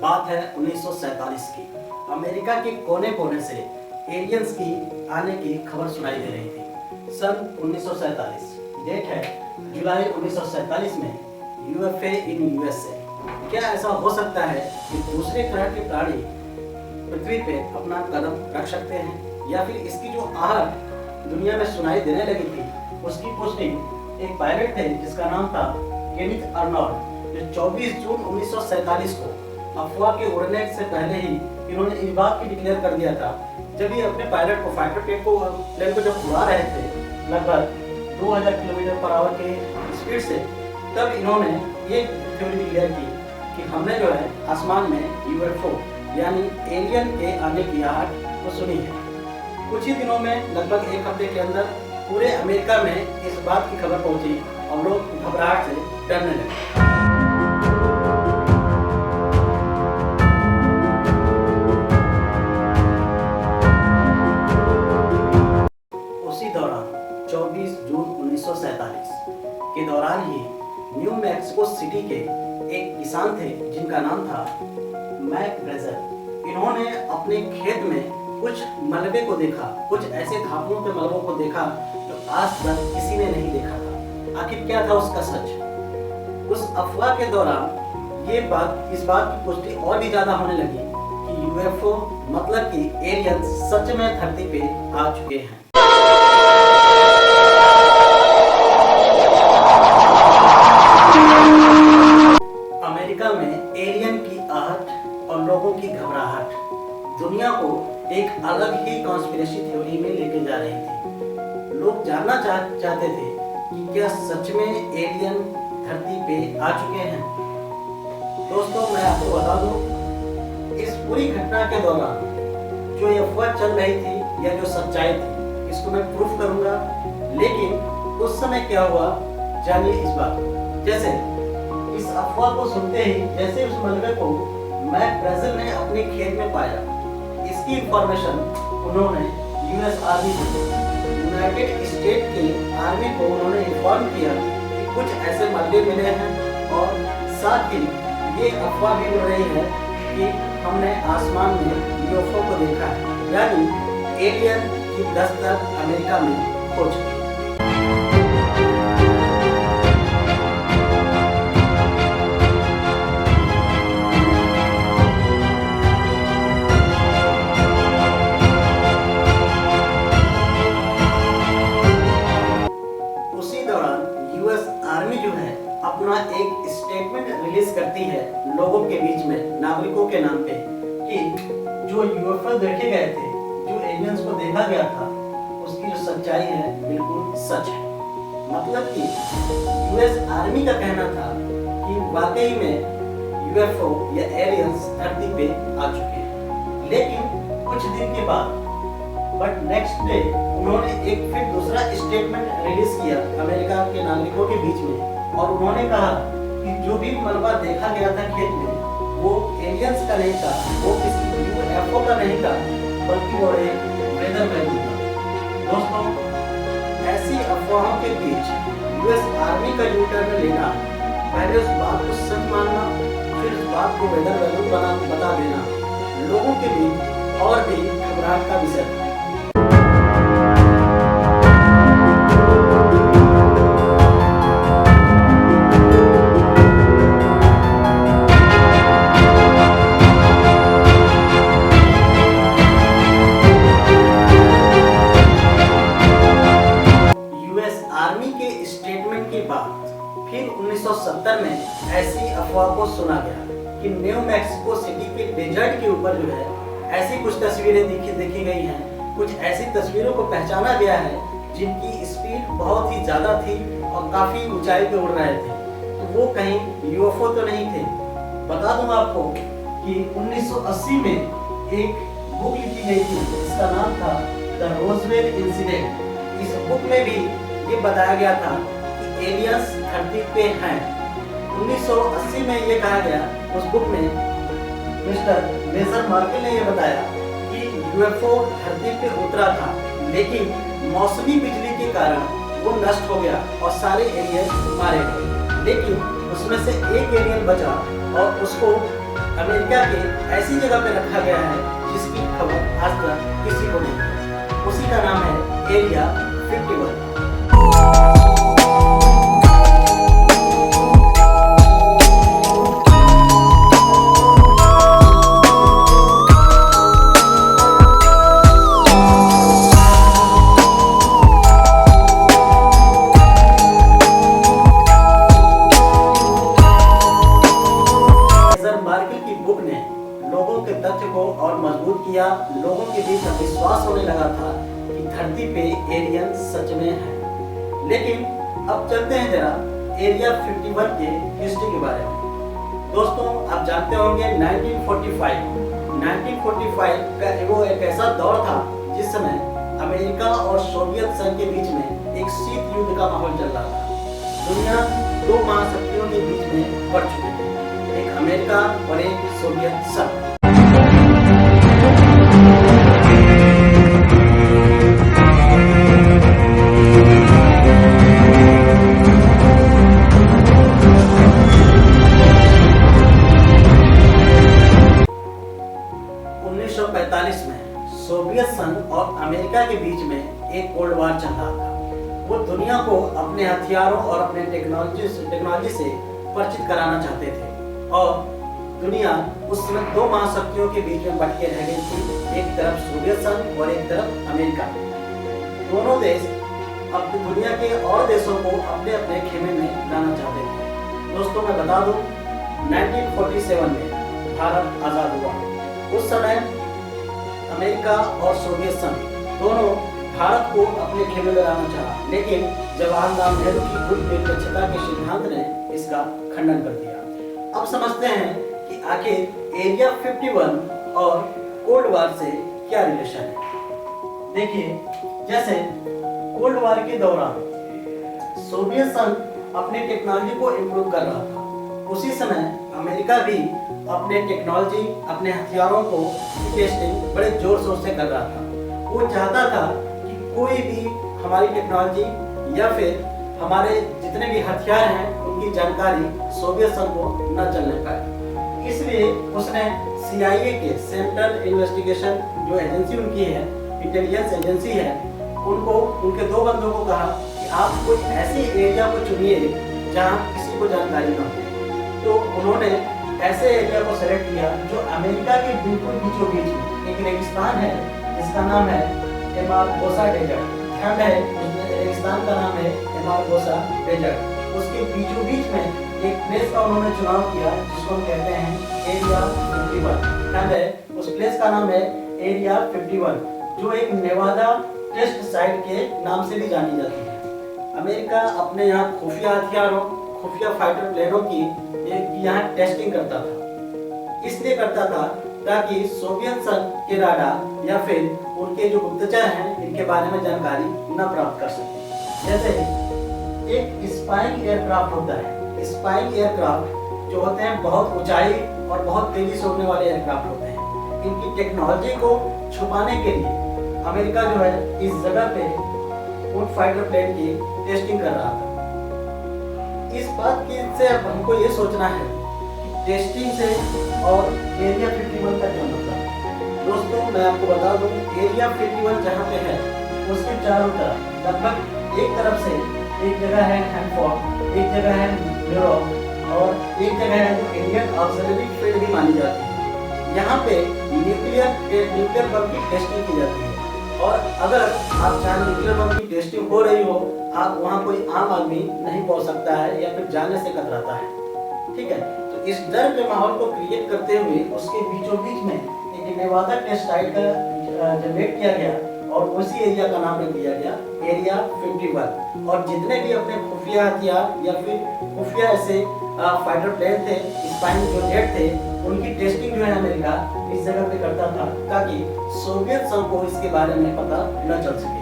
बात है 1947 की। अमेरिका के कोने कोने से एलियंस की आने की खबर सुनाई दे रही थी। सन 1947 डेट है जुलाई 1947 में यूएफए इन यूएसए। क्या ऐसा हो सकता है कि दूसरे ग्रह के प्राणी पृथ्वी पे अपना कदम रख सकते हैं, या फिर इसकी जो आहट दुनिया में सुनाई देने लगी थी उसकी पुष्टि एक पायलट थे जिसका नाम था केनिथ अर्नोल्ड, जो 24 जून 1947 को अफवाह के उड़ने से पहले ही इन्होंने इस बात की डिक्लेयर कर दिया था। जब ये अपने पायलट को फाइटर प्लेन को जब उड़ा रहे थे लगभग 2000 किलोमीटर पर आवर के स्पीड से, तब इन्होंने ये थ्योरी डिक्लेयर की कि हमने जो है आसमान में यूएफओ यानी एलियन के आने की आहट को सुनी है। कुछ ही दिनों में लगभग एक हफ्ते के अंदर पूरे अमेरिका में इस बात की खबर पहुंची और लोग घबराहट से डरने लगे। उसी दौरान 24 जून 1947 के दौरान ही न्यू मैक्सिको सिटी के एक किसान थे जिनका नाम था मैक ब्रेजर। इन्होंने अपने खेत में कुछ मलबे को देखा, कुछ ऐसे धातुओं के मलबों को देखा जो आज तक किसी ने नहीं देखा था। आखिर क्या था उसका सच? उस अफवाह के दौरान इस बात की पुष्टि और भी ज्यादा होने लगी कि यूएफओ मतलब कि एलियंस सच में धरती पे आ चुके हैं। अमेरिका में एलियन की आहट और लोगों की घबराहट दुनिया को एक अलग ही कॉन्स्पिरेसी थ्योरी में लेके जा रही थी। लोग जानना चाहते थे कि क्या सच में एलियन धरती पे आ चुके हैं। दोस्तों, मैं आपको बता दूं, इस पूरी घटना के दौरान जो ये अफवाह चल रही थी या जो सच्चाई थी, इसको मैं प्रूफ करूंगा। लेकिन उस समय क्या हुआ, जानिए इस बात को। जैसे इस अफवाह को सुनते ही जैसे उस मलबे को मैक ब्रेजर ने अपने खेत में पाया, इसकी इंफॉर्मेशन उन्होंने यूएस आर्मी को, यूनाइटेड स्टेट की आर्मी को उन्होंने इन्फॉर्म किया कि कुछ ऐसे मलबे मिले हैं, और साथ ही ये अफवाह भी उड़ रही है कि हमने आसमान में यूएफओ को देखा है, यानी एलियन की दस्तक अमेरिका में हो चुकी है। अपना एक स्टेटमेंट रिलीज करती है लोगों के बीच में, नागरिकों के नाम पे, कि जो यूएफओ देखे गए थे, जो एलियंस को देखा गया था, उसकी जो सच्चाई है बिल्कुल सच है। मतलब कि यूएस आर्मी का कहना था कि वाकई में यूएफओ या एलियंस धरती पे आ चुके हैं। लेकिन कुछ दिन के बाद नेक्स्ट डे उन्होंने एक फिर दूसरा स्टेटमेंट रिलीज किया अमेरिका के नागरिकों के बीच में, और उन्होंने कहा कि जो भी मलबा देखा गया था खेत में, वो एलियंस का नहीं था, वो किसी यूएफओ का नहीं था, बल्कि वो एक वेदर बैलून था। दोस्तों, ऐसी अफवाहों के बीच यूएस आर्मी का यूटर्न लेना, पहले उस बात को सच मानना, फिर उस बात को वेदर बैलून बता देना, लोगों के बीच और भी घबराहट का विषय था। फिर 1970 में ऐसी अफवाह को सुना गया कि न्यू मैक्सिको सिटी के डेजर्ट के ऊपर जो है ऐसी कुछ तस्वीरें देखी गई हैं। कुछ ऐसी तस्वीरों को पहचाना गया है जिनकी स्पीड बहुत ही ज्यादा थी और काफी ऊंचाई पे उड़ रहे थे। तो वो कहीं यूएफओ तो नहीं थे। बता दूं आपको कि 1980 में एक बुक लिखी गई थी जिसका नाम था द रोजवेल इंसिडेंट। इस बुक में भी ये बताया गया था एलियंस धरती पे हैं। 1980 में ये कहा गया उस बुक में, मिस्टर मेजर मार्केल ने ये बताया कि यूएफओ धरती पे उतरा था, लेकिन मौसमी बिजली के कारण वो नष्ट हो गया और सारे एलियन मारे गए। लेकिन उसमें से एक एलियन बचा और उसको अमेरिका के ऐसी जगह पे रखा गया है जिसकी खबर आज तक किसी को नहीं है। उसी का नाम है एरिया 51। मार्केल की बुक ने लोगों के तथ्य को और मजबूत किया। लोगों के बीच विश्वास होने लगा था कि धरती पे एलियन सच में है। लेकिन अब चलते हैं जरा एरिया 51 के हिस्ट्री के बारे में। दोस्तों, आप जानते होंगे 1945 का वो एक ऐसा दौर था जिस समय अमेरिका और सोवियत संघ के बीच में एक शीत युद्ध का माहौल चल रहा था। दुनिया दो महाशक्तियों के बीच में पड़ चुकी थी, एक अमेरिका और एक सोवियत संघ। में सोवियत संघ और अमेरिका के बीच में एक कोल्ड वार चल रहा था। वो दुनिया को अपने हथियारों और अपने टेक्नोलॉजी से परिचित कराना चाहते थे और दुनिया उस समय दो महाशक्तियों के बीच में बट के रह गई थी, एक तरफ सोवियत संघ और एक तरफ अमेरिका। दोनों देश अब दुनिया के और देशों को अपने अपने खेमे में लाना चाहते थे। दोस्तों, मैं बता दूं 1947 में भारत आजाद हुआ। उस समय अमेरिका और सोवियत संघ दोनों भारत को अपने खेमे में लाना चाहा, लेकिन जवाहरलाल नेहरू की गुट निरपेक्षता के सिद्धांत ने इसका खंडन कर दिया। अब समझते हैं कि आखिर एरिया 51 और कोल्ड वार से क्या रिलेशन है। देखिए, जैसे कोल्ड वार के दौरान सोवियत संघ अपने टेक्नोलॉजी को इम्प्रूव कर रहा था, उसी समय अमेरिका भी अपने टेक्नोलॉजी, अपने हथियारों को टेस्टिंग बड़े जोर शोर से कर रहा था। वो चाहता था कि कोई भी हमारी टेक्नोलॉजी या फिर हमारे जितने भी हथियार हैं उनकी जानकारी सोवियत संघ को न चलने पाए। इसलिए उसने CIA के सेंट्रल इन्वेस्टिगेशन जो एजेंसी उनकी है, इंटेलिजेंस एजेंसी है, उनको उनके दो बंदों को कहा कि आप कोई ऐसी एरिया को चुनिए जहां किसी को जानकारी न हो। तो उन्होंने ऐसे एरिया को सेलेक्ट किया जो अमेरिका के बिल्कुल बीचों बीच में एक रेगिस्तान है जिसका नाम है एमारगोसा डेजर्ट। ठंड है, रेगिस्तान का नाम है एमारगोसा डेजर्ट। उसके बीचों बीच में एक प्लेस का उन्होंने चुनाव किया जिसको हम कहते हैं एरिया 51। ठंड है, उस प्लेस का नाम है एरिया 51, जो एक नेवादा टेस्ट साइट के नाम से भी जानी जाती है। अमेरिका अपने यहाँ खुफिया हथियारों, खुफिया फाइटर प्लेनों की यहाँ टेस्टिंग करता था। इसलिए करता था ताकि सोवियत संघ के राडार या फिर उनके जो गुप्तचर हैं इनके बारे में जानकारी न प्राप्त कर सके। जैसे एक स्पाइंग एयरक्राफ्ट होता है। स्पाइंग एयरक्राफ्ट जो होते हैं बहुत ऊंचाई और बहुत तेजी से उड़ने वाले एयरक्राफ्ट होते हैं। इनकी टेक्नोलॉजी को छुपाने के लिए अमेरिका जो है इस जगह पे उन फाइटर प्लेन की टेस्टिंग कर रहा था। इस बात की से अब हमको ये सोचना है कि टेस्टिंग से और एरिया 51 का क्या मतलब है। दोस्तों, मैं आपको बता दूं, एरिया 51 जहाँ पे है उसके चारों तरफ लगभग एक तरफ से एक जगह है हैंडफोर्ड, एक जगह है न्यूयॉर्क और एक जगह है जो इंडियन ऑक्सिलरी फील्ड भी मानी जाती है। यहाँ पे न्यूक्लियर बम की टेस्टिंग की जाती है और अगर आप चाहे न्यूक्लियर बम की टेस्टिंग हो रही हो, आप वहाँ कोई आम आदमी नहीं पहुँच सकता है या फिर जाने से कतराता है। ठीक है, तो इस डर के माहौल को क्रिएट करते हुए उसके बीचों बीच में एक नेवादा टेस्ट साइट का जनरेट किया गया और उसी एरिया का नाम रख दिया गया एरिया 51। और जितने भी अपने खुफिया हथियार या फिर खुफिया ऐसे फाइटर प्लेन थे, स्पाइंग जो जेट थे, उनकी टेस्टिंग जो है अमेरिका इस जगह पे करता था ताकि सोवियत संघ को इसके बारे में पता न चल सके।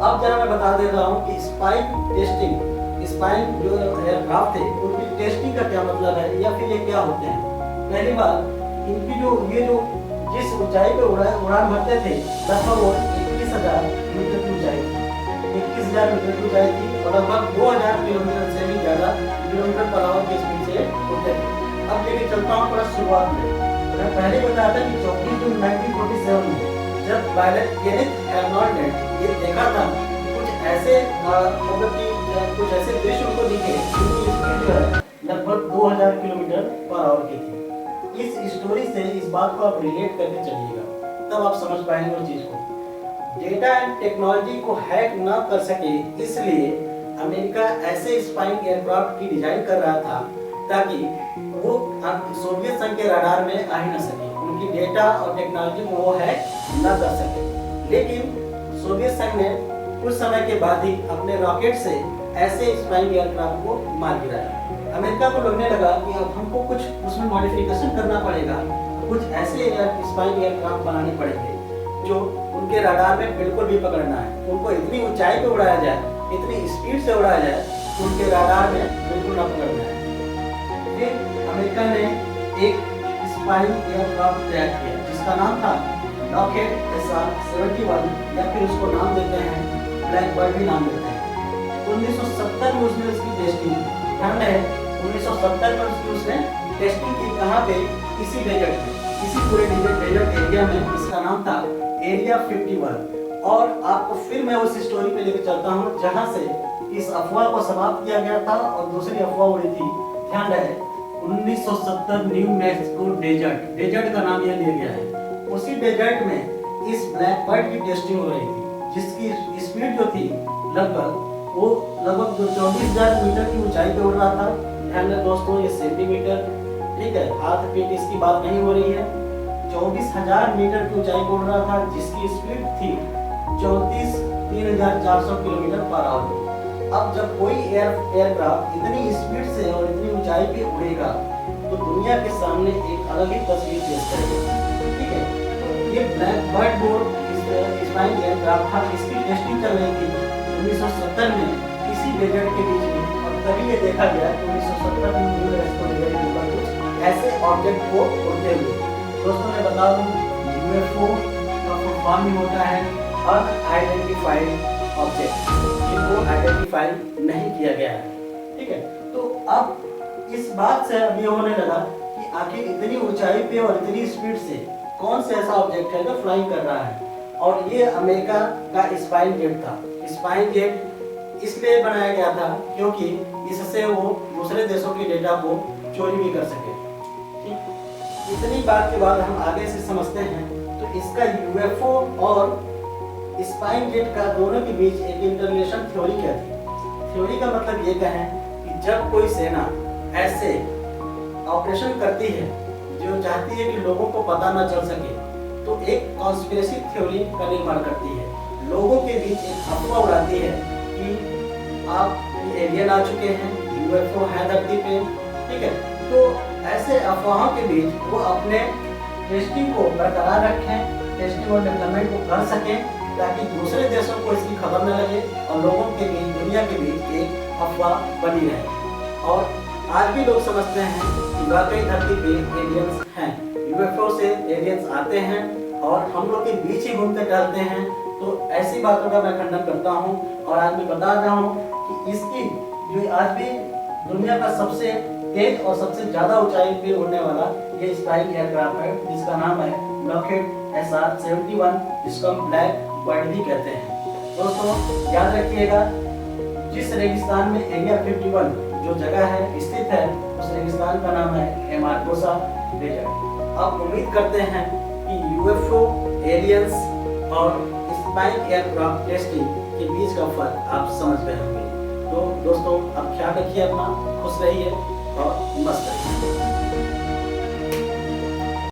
अब जरा मैं बता दे रहा हूँ कि स्पाइंग जो एयरक्राफ्ट थे उनकी टेस्टिंग का क्या मतलब है या फिर ये क्या होते हैं। पहली बात, इनकी जो जिस ऊंचाई पे उड़ान भरते थे लगभग वो 21,000 मीटर की ऊंचाई थी, 21,000 मीटर की ऊंचाई थी और लगभग 2,000 किलोमीटर से भी ज़्यादा किलोमीटर पर आवर की स्पीड से उड़ते थे। अब लेके चलता हूँ थोड़ा शुरुआत में। मैं पहले बताया था कि 24 जून 1947 में जब पायलट केनेथ आर्नोल्ड ने ये देखा था कि कुछ ऐसे मतलब कि कुछ ऐसे दृश्य उनको दिखे जिनकी स्पीड जो है लगभग 2000 किलोमीटर पर आवर की थी। इस स्टोरी से इस बात को आप रिलेट करके चलिएगा, तब आप समझ पाएंगे उस चीज को। डेटा एंड टेक्नोलॉजी को हैक न कर सके, इसलिए अमेरिका ऐसे स्पाइंग एयरक्राफ्ट की डिजाइन कर रहा था ताकि वो सोवियत संघ के रडार में आ ही न सके, उनकी डेटा और टेक्नोलॉजी को वो हैक न कर सके। लेकिन सोवियत संघ ने कुछ समय के बाद ही अपने रॉकेट से ऐसे स्पाइंग एयरक्राफ्ट को मार गिराया। अमेरिका को लगने लगा कि अब हमको कुछ उसमें मॉडिफिकेशन करना पड़ेगा, कुछ ऐसे स्पाइंग एयरक्राफ्ट बनाने पड़ेंगे जो उनके रडार में बिल्कुल भी पकड़ना है, उनको इतनी ऊंचाई पे उड़ाया जाए, इतनी स्पीड से उड़ाया जाए कि उनके रडार में बिल्कुल ना पकड़ना है। फिर अमेरिका ने एक स्पाइंग एयरक्राफ्ट तैयार किया जिसका नाम था लॉकहेड SR-71, या फिर उसको नाम देते हैं ब्लैकबर्ड भी नाम देते हैं। 1970 में उसने उसकी टेस्टिंग की। ध्यान है 1970 में उसने टेस्टिंग की, कहाँ पे? इसी डेजर्ट में, इसी पूरे डेजर्ट एरिया में। इसका नाम था एरिया 51। और आपको फिर मैं उस स्टोरी पे लेकर चलता हूँ जहाँ से इस अफवाह को समाप्त किया गया था और दूसरी अफवाह उड़ी थी। ध्यान रहे 1970 न्यू मैक्सिको डेजर्ट का नाम यह लिया गया है। उसी डेजर्ट में इस ब्लैकबर्ड की टेस्टिंग हो रही थी जिसकी स्पीड जो थी लगभग 24,000 मीटर की ऊंचाई पे उड़ रहा था। ध्यान रहे दोस्तों, ये सेंटीमीटर, ठीक है, हाथ फीट इसकी बात नहीं हो रही है। 24,000 मीटर की ऊंचाई पे उड़ रहा था जिसकी स्पीड थी 3,400 किलोमीटर पर आवर। अब जब कोई एयरक्राफ्ट इतनी स्पीड से और इतनी ऊंचाई पे उड़ेगा तो दुनिया के सामने एक अलग ही तस्वीर पेश करेगा, ठीक है। तो ये ब्लैकबर्ड बोर्ड स्पाइंग एयरक्राफ्ट था, इसकी टेस्टिंग चल रही थी 1970 में इसी डेजर्ट के बीच में। और तभी ये देखा गया कि 1970 में न्यू मैक्सिको डेजर्ट के ऊपर कुछ ऐसे ऑब्जेक्ट को उड़ते हुए। दोस्तों मैं बता दूं UFO का फुल फॉर्म ही होता है अनआइडेंटिफाइड ऑब्जेक्ट, जिनको आइडेंटिफाई नहीं किया गया है, ठीक है। तो अब इस बात से अब ये होने लगा कि आखिर इतनी ऊंचाई पे और इतनी स्पीड से कौन सा ऐसा ऑब्जेक्ट है जो फ्लाइंग कर रहा है। और ये अमेरिका का स्पाइस जेट था। स्पाइस जेट इसलिए बनाया गया था क्योंकि इससे वो दूसरे देशों के डेटा को चोरी भी कर सके। इतनी बात के बाद हम आगे से समझते हैं। तो इसका UFO और स्पाइस जेट का दोनों के बीच एक इंटरलेशन थ्योरी क्या थी? थ्योरी का मतलब ये कहें कि जब कोई सेना ऐसे ऑपरेशन करती है जो चाहती है कि लोगों को पता न चल सके, तो एक कॉन्स्पिरेसी थ्योरी का निर्माण करती है, लोगों के बीच एक अफवाह उड़ाती है कि आप एलियन आ चुके हैं, UFO है धरती पे, ठीक है। तो ऐसे अफवाहों के बीच वो अपने टेस्टिंग को बरकरार रखें, टेस्टिंग और डेवलपमेंट को कर सकें ताकि दूसरे देशों को इसकी खबर न लगे और लोगों के बीच, दुनिया के बीच एक अफवाह बनी रहे। और आज भी लोग समझते हैं कि वाकई धरती पे एलियंस हैं, UFO से एलियंस आते हैं और हम लोग के बीच ही घूमते टहलते हैं। तो ऐसी बातों का मैं खंडन करता हूं और आज मैं बता रहा हूं कि इसकी जो आज भी दुनिया का सबसे तेज और सबसे ज्यादा ऊंचाई पे उड़ने वाला ये स्पाइस एयरक्राफ्ट है जिसका नाम है लॉकहेड SR-71, जिसको हम ब्लैक बर्ड भी कहते हैं। दोस्तों याद रखिएगा, जिस रेगिस्तान में एरिया 51 जो जगह है स्थित है, उस रेगिस्तान का नाम है एमारकोसा डेजर्ट। आप उम्मीद करते हैं कि UFO, एलियंस और स्पाइस एयरक्राफ्ट टेस्टिंग के बीच का फर्क आप समझ गए होंगे। तो दोस्तों आप ख्याल रखिए अपना, खुश रहिए और मस्त रहिए।